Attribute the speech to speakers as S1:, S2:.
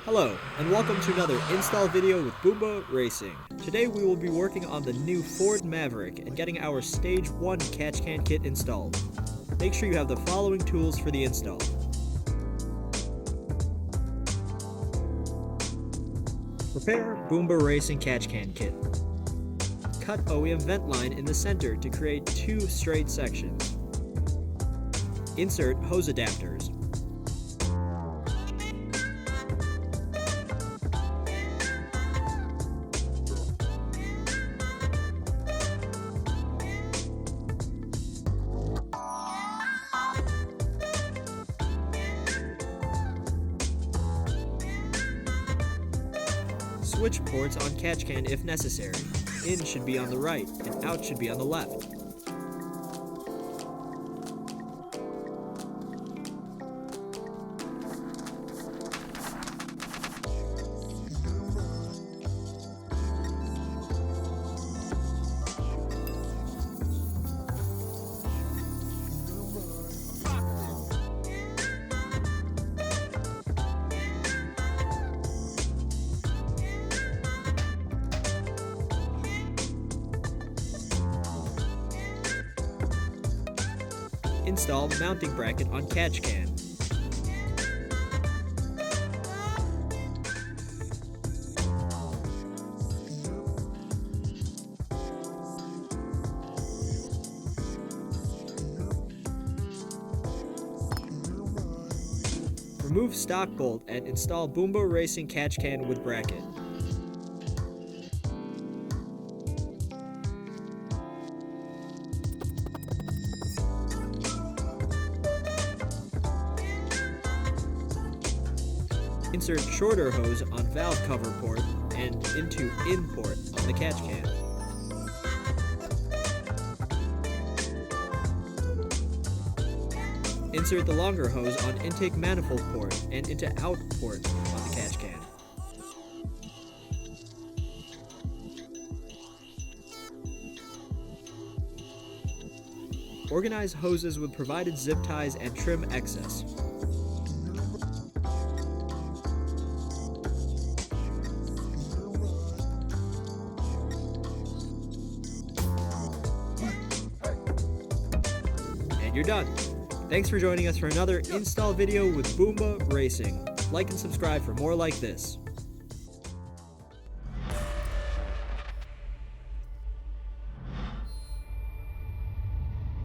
S1: Hello, and welcome to another install video with Boomba Racing. Today we will be working on the new Ford Maverick and getting our Stage 1 catch can kit installed. Make sure you have the following tools for the install. Prepare Boomba Racing catch can kit. Cut OEM vent line in the center to create two straight sections. Insert hose adapters. Switch ports on catch can if necessary. In should be on the right, and out should be on the left. Install mounting bracket on catch can. Remove stock bolt and install Boomba Racing catch can with bracket. Insert shorter hose on valve cover port and into in port on the catch can. Insert the longer hose on intake manifold port and into out port on the catch can. Organize hoses with provided zip ties and trim excess. You're done. Thanks for joining us for another install video with Boomba Racing. Like and subscribe for more like this.